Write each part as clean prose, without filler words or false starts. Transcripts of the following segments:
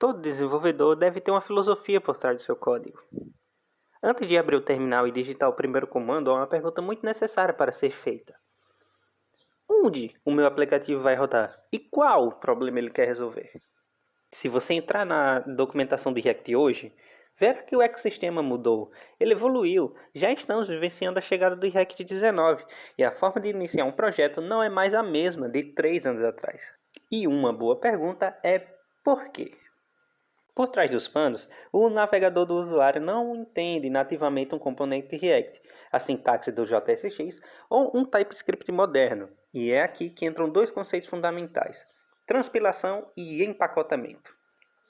Todo desenvolvedor deve ter uma filosofia por trás do seu código. Antes de abrir o terminal e digitar o primeiro comando, há uma pergunta muito necessária para ser feita. Onde o meu aplicativo vai rodar? E qual problema ele quer resolver? Se você entrar na documentação do React hoje, verá que o ecossistema mudou, ele evoluiu. Já estamos vivenciando a chegada do React 19 e a forma de iniciar um projeto não é mais a mesma de 3 anos atrás. E uma boa pergunta é por quê? Por trás dos panos, o navegador do usuário não entende nativamente um componente React, a sintaxe do JSX ou um TypeScript moderno. E é aqui que entram dois conceitos fundamentais: transpilação e empacotamento.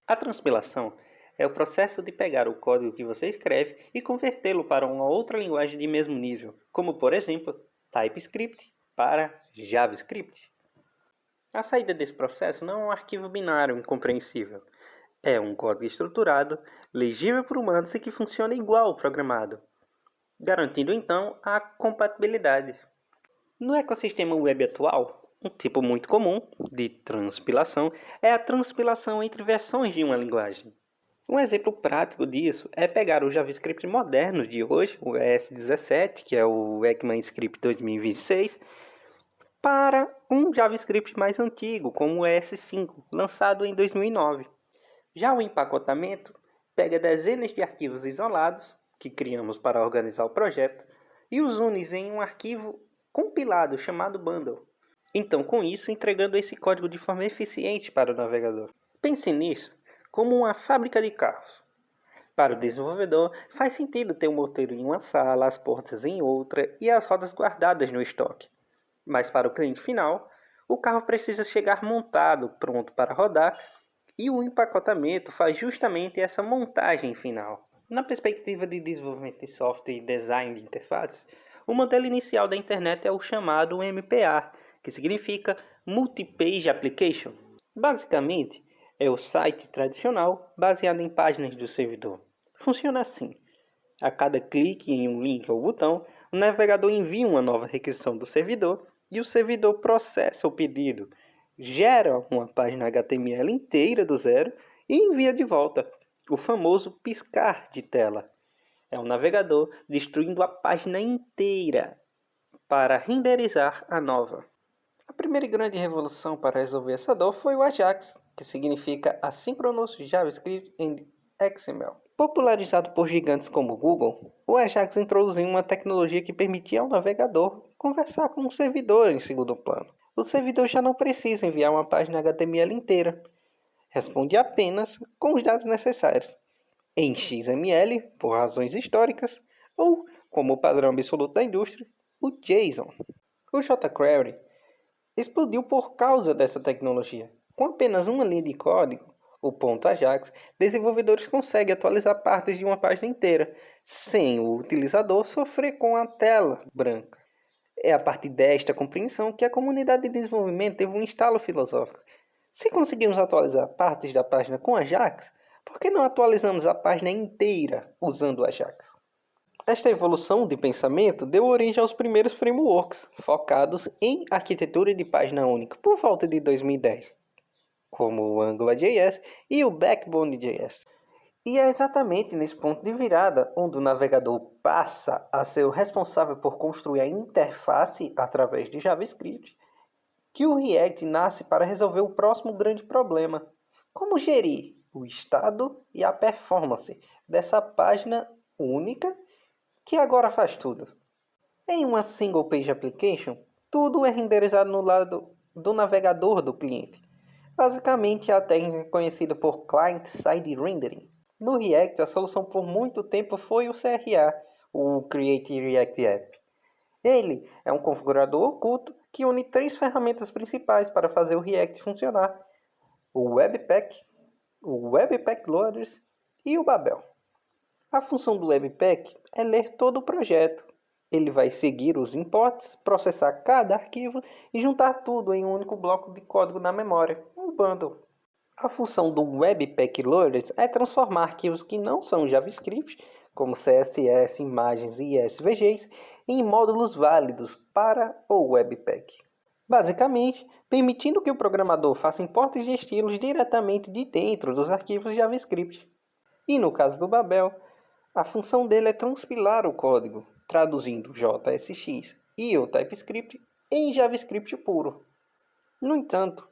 A transpilação é o processo de pegar o código que você escreve e convertê-lo para uma outra linguagem de mesmo nível, como por exemplo, TypeScript para JavaScript. A saída desse processo não é um arquivo binário incompreensível. É um código estruturado, legível por humanos e que funciona igual ao programado, garantindo então a compatibilidade. No ecossistema web atual, um tipo muito comum de transpilação é a transpilação entre versões de uma linguagem. Um exemplo prático disso é pegar o JavaScript moderno de hoje, o ES17, que é o ECMAScript 2026, para um JavaScript mais antigo, como o ES5, lançado em 2009. Já o empacotamento pega dezenas de arquivos isolados, que criamos para organizar o projeto, e os une em um arquivo compilado chamado bundle. Então, com isso, entregando esse código de forma eficiente para o navegador. Pense nisso como uma fábrica de carros. Para o desenvolvedor, faz sentido ter o motor em uma sala, as portas em outra e as rodas guardadas no estoque. Mas para o cliente final, o carro precisa chegar montado, pronto para rodar, e o empacotamento faz justamente essa montagem final. Na perspectiva de desenvolvimento de software e design de interfaces, o modelo inicial da internet é o chamado MPA, que significa Multi-Page Application. Basicamente, é o site tradicional baseado em páginas do servidor. Funciona assim: a cada clique em um link ou botão, o navegador envia uma nova requisição do servidor e o servidor processa o pedido, gera uma página HTML inteira do zero e envia de volta, o famoso piscar de tela. É o navegador destruindo a página inteira para renderizar a nova. A primeira grande revolução para resolver essa dor foi o Ajax, que significa Asynchronous JavaScript and XML. Popularizado por gigantes como o Google, o Ajax introduziu uma tecnologia que permitia ao navegador conversar com um servidor em segundo plano. O servidor já não precisa enviar uma página HTML inteira. Responde apenas com os dados necessários, em XML, por razões históricas, ou, como padrão absoluto da indústria, o JSON. O jQuery explodiu por causa dessa tecnologia. Com apenas uma linha de código, o .ajax, desenvolvedores conseguem atualizar partes de uma página inteira, sem o utilizador sofrer com a tela branca. É a partir desta compreensão que a comunidade de desenvolvimento teve um estalo filosófico. Se conseguimos atualizar partes da página com Ajax, por que não atualizamos a página inteira usando o Ajax? Esta evolução de pensamento deu origem aos primeiros frameworks, focados em arquitetura de página única, por volta de 2010, como o AngularJS e o Backbone.js. E é exatamente nesse ponto de virada, onde o navegador passa a ser o responsável por construir a interface através de JavaScript, que o React nasce para resolver o próximo grande problema: como gerir o estado e a performance dessa página única que agora faz tudo. Em uma single page application, tudo é renderizado no lado do navegador do cliente. Basicamente, é a técnica conhecida por Client-Side Rendering. No React, a solução por muito tempo foi o CRA, o Create React App. Ele é um configurador oculto que une 3 ferramentas principais para fazer o React funcionar: o Webpack, o Webpack Loaders e o Babel. A função do Webpack é ler todo o projeto. Ele vai seguir os imports, processar cada arquivo e juntar tudo em um único bloco de código na memória, um bundle. A função do Webpack Loaders é transformar arquivos que não são JavaScript, como CSS, imagens e SVGs, em módulos válidos para o Webpack. basicamente permitindo que o programador faça importes de estilos diretamente de dentro dos arquivos JavaScript. E no caso do Babel, a função dele é transpilar o código, traduzindo JSX e o TypeScript em JavaScript puro. No entanto,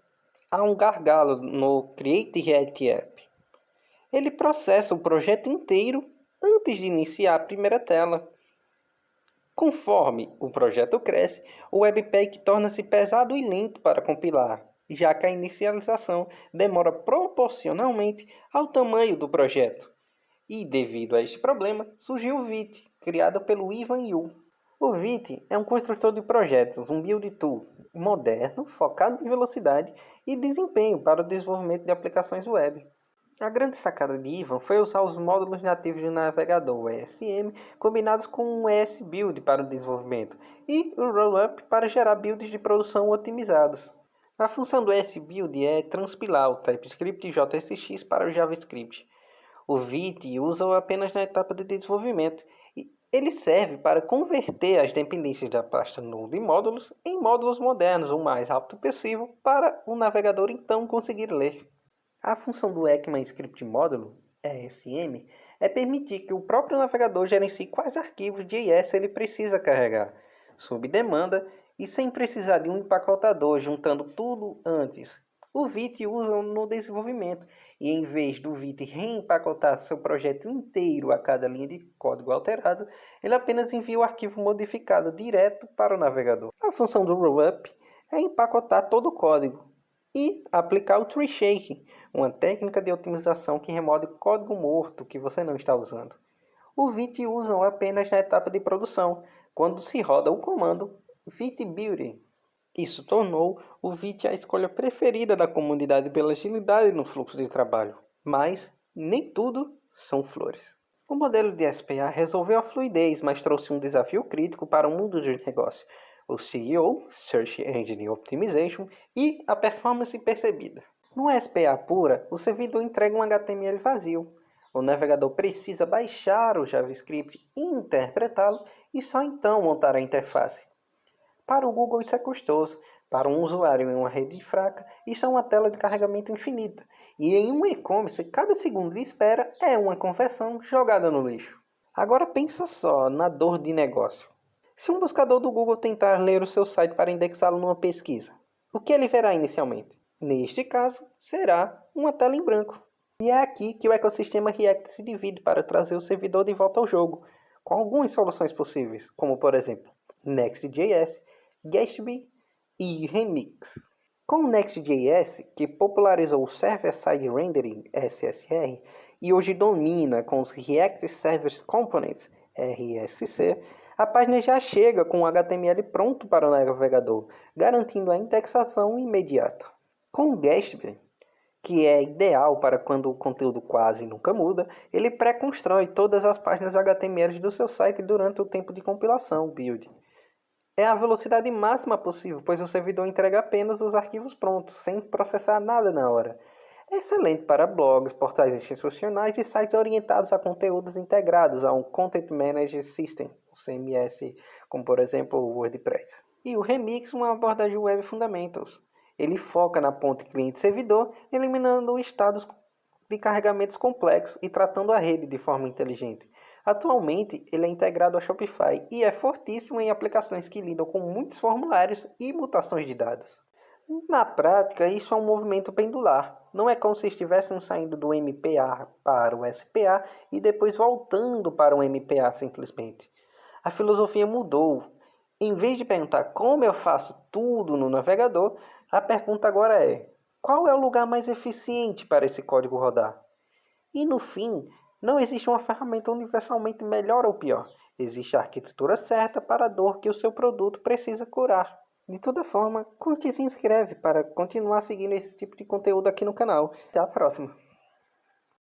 há um gargalo no Create React App. Ele processa o projeto inteiro antes de iniciar a primeira tela. Conforme o projeto cresce, o Webpack torna-se pesado e lento para compilar, já que a inicialização demora proporcionalmente ao tamanho do projeto. E, devido a este problema, surgiu o Vite, criado pelo Ivan Yu. O Vite é um construtor de projetos, um build tool moderno, focado em velocidade e desempenho para o desenvolvimento de aplicações web. A grande sacada de Ivan foi usar os módulos nativos do navegador, o ESM, combinados com o ESBuild para o desenvolvimento e o Rollup para gerar builds de produção otimizados. A função do ESBuild é transpilar o TypeScript e JSX para o JavaScript. O Vite usa-o apenas na etapa de desenvolvimento. Ele serve para converter as dependências da pasta Node e módulos em módulos modernos o mais rápido possível para o navegador então conseguir ler. A função do ECMAScript Módulo, ESM, é permitir que o próprio navegador gerencie quais arquivos JS ele precisa carregar, sob demanda e sem precisar de um empacotador juntando tudo antes. O Vite usa no desenvolvimento e, em vez do Vite reempacotar seu projeto inteiro a cada linha de código alterado, ele apenas envia o arquivo modificado direto para o navegador. A função do Rollup é empacotar todo o código e aplicar o tree shaking, uma técnica de otimização que remove código morto que você não está usando. O Vite usa apenas na etapa de produção, quando se roda o comando Vite Build. Isso tornou o Vite a escolha preferida da comunidade pela agilidade no fluxo de trabalho. Mas nem tudo são flores. O modelo de SPA resolveu a fluidez, mas trouxe um desafio crítico para o mundo dos negócios. O CEO, Search Engine Optimization, e a performance percebida. No SPA pura, o servidor entrega um HTML vazio. O navegador precisa baixar o JavaScript e interpretá-lo e só então montar a interface. Para o Google isso é custoso. Para um usuário em uma rede fraca, isso é uma tela de carregamento infinita. E em um e-commerce, cada segundo de espera é uma conversão jogada no lixo. Agora pensa só na dor de negócio. Se um buscador do Google tentar ler o seu site para indexá-lo numa pesquisa, o que ele verá inicialmente? Neste caso, será uma tela em branco. E é aqui que o ecossistema React se divide para trazer o servidor de volta ao jogo, com algumas soluções possíveis, como por exemplo, Next.js, Gatsby e Remix. Com o Next.js, que popularizou o Server-Side Rendering (SSR) e hoje domina com os React Service Components (RSC), a página já chega com o HTML pronto para o navegador, garantindo a indexação imediata. Com o Gatsby, que é ideal para quando o conteúdo quase nunca muda, ele pré-constrói todas as páginas HTML do seu site durante o tempo de compilação, build. É a velocidade máxima possível, pois o servidor entrega apenas os arquivos prontos, sem processar nada na hora. É excelente para blogs, portais institucionais e sites orientados a conteúdos integrados a um Content Management System, o CMS, como por exemplo o WordPress. E o Remix, uma abordagem Web Fundamentals. Ele foca na ponte cliente-servidor, eliminando estados de carregamentos complexos e tratando a rede de forma inteligente. Atualmente, ele é integrado a Shopify e é fortíssimo em aplicações que lidam com muitos formulários e mutações de dados. Na prática, isso é um movimento pendular. Não é como se estivéssemos saindo do MPA para o SPA e depois voltando para o MPA simplesmente. A filosofia mudou. Em vez de perguntar como eu faço tudo no navegador, a pergunta agora é: qual é o lugar mais eficiente para esse código rodar? E no fim, não existe uma ferramenta universalmente melhor ou pior. Existe a arquitetura certa para a dor que o seu produto precisa curar. De toda forma, curte e se inscreve para continuar seguindo esse tipo de conteúdo aqui no canal. Até a próxima!